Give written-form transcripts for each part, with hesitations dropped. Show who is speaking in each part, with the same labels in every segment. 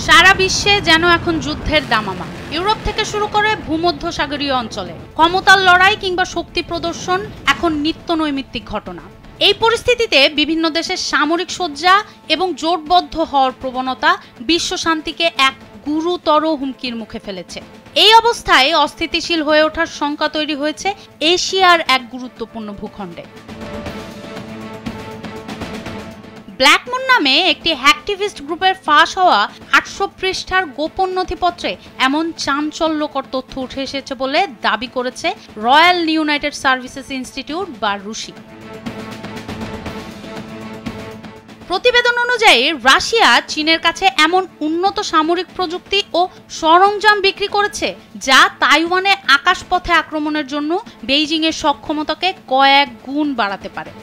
Speaker 1: সারা বিশ্বে যেন এখন যুদ্ধের দামামা। ইউরোপ থেকে শুরু করে ভূমধ্যসাগরীয় অঞ্চলে ক্ষমতার লড়াই কিংবা শক্তি প্রদর্শন এখন নিত্য নৈমিত্তিক ঘটনা। এই পরিস্থিতিতে বিভিন্ন দেশের সামরিক সজ্জা এবং জোটবদ্ধ হওয়ার প্রবণতা বিশ্ব শান্তিকে এক গুরুতর হুমকির মুখে ফেলেছে। এই অবস্থায় অস্থিতিশীল হয়ে ওঠার শঙ্কা তৈরি হয়েছে এশিয়ার এক গুরুত্বপূর্ণ ভূখণ্ডে। ব্ল্যাক মুন নামে একটি হ্যাকটিভিস্ট গ্রুপের ফাঁস হওয়া ৮০০ পৃষ্ঠার গোপন নথিপত্রে এমন চাঞ্চল্যকর তথ্য উঠে এসেছে বলে দাবি করেছে রয়্যাল ইউনাইটেড সার্ভিসেস ইনস্টিটিউট বা রুশি। প্রতিবেদন অনুযায়ী রাশিয়া চীনের কাছে এমন উন্নত সামরিক প্রযুক্তি ও সরঞ্জাম বিক্রি করেছে যা তাইওয়ানে আকাশপথে আক্রমণের জন্য বেইজিং এর সক্ষমতাকে কয়েক গুণ বাড়াতে পারে।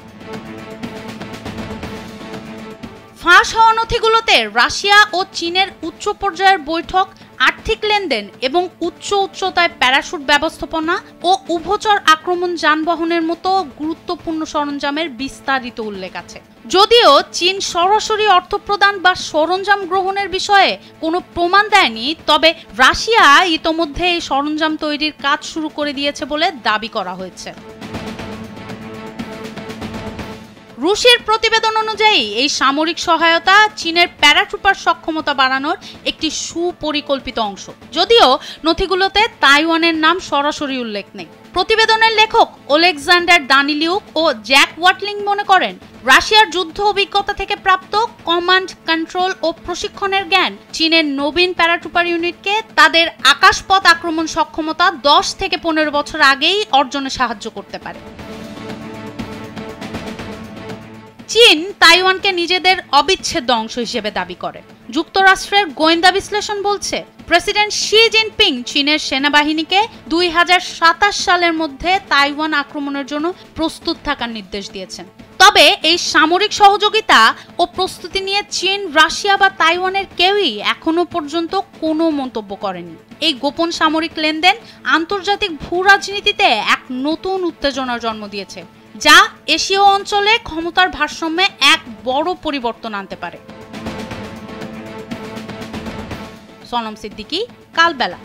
Speaker 1: ফাঁস হওয়া নথিগুলোতে রাশিয়া ও চীনের উচ্চ পর্যায়ের বৈঠক, আর্থিক লেনদেন এবং উচ্চতায় প্যারাশুট ব্যবস্থাপনা ও উভচর আক্রমণ যানবাহনের মতো গুরুত্বপূর্ণ সরঞ্জামের বিস্তারিত উল্লেখ আছে। যদিও চীন সরাসরি অর্থ প্রদান বা সরঞ্জাম গ্রহণের বিষয়ে কোনো প্রমাণ দেয়নি, তবে রাশিয়া ইতোমধ্যে এই সরঞ্জাম তৈরির কাজ শুরু করে দিয়েছে বলে দাবি করা হয়েছে। রুশির প্রতিবেদন অনুযায়ী এই সামরিক সহায়তা চীনের প্যারাট্রুপার সক্ষমতা বাড়ানোর একটি সুপরিকল্পিত অংশ, যদিও নথিগুলোতে তাইওয়ানের নাম সরাসরি উল্লেখ নেই। প্রতিবেদনের লেখক ওলেকজান্ডার দানিলিউক ও জ্যাক ওয়াটলিং মনে করেন, রাশিয়ার যুদ্ধ অভিজ্ঞতা থেকে প্রাপ্ত কমান্ড, কন্ট্রোল ও প্রশিক্ষণের জ্ঞান চীনের নবীন প্যারাট্রুপার ইউনিটকে তাদের আকাশপথ আক্রমণ সক্ষমতা ১০ থেকে ১৫ বছর আগেই অর্জনে সাহায্য করতে পারে। চীন তাইওয়ানকে নিজেদের অবিচ্ছেদ্য অংশ হিসেবে দাবি করে। যুক্তরাষ্ট্রের গোয়েন্দা বিশ্লেষণ বলছে, প্রেসিডেন্ট শি জিনপিং চীনের সেনাবাহিনীকে ২০২৭ সালের মধ্যে তাইওয়ান আক্রমণের জন্য প্রস্তুত থাকার নির্দেশ দিয়েছেন। তবে এই সামরিক সহযোগিতা ও প্রস্তুতি নিয়ে চীন, রাশিয়া বা তাইওয়ানের কেউই এখনো পর্যন্ত কোনো মন্তব্য করেনি। এই গোপন সামরিক লেনদেন আন্তর্জাতিক ভূ রাজনীতিতে এক নতুন উত্তেজনার জন্ম দিয়েছে, যা এশীয় অঞ্চলে ক্ষমতার ভারসাম্যে এক বড় পরিবর্তন আনতে পারে। সনম সিদ্দিকী, কালবেলা।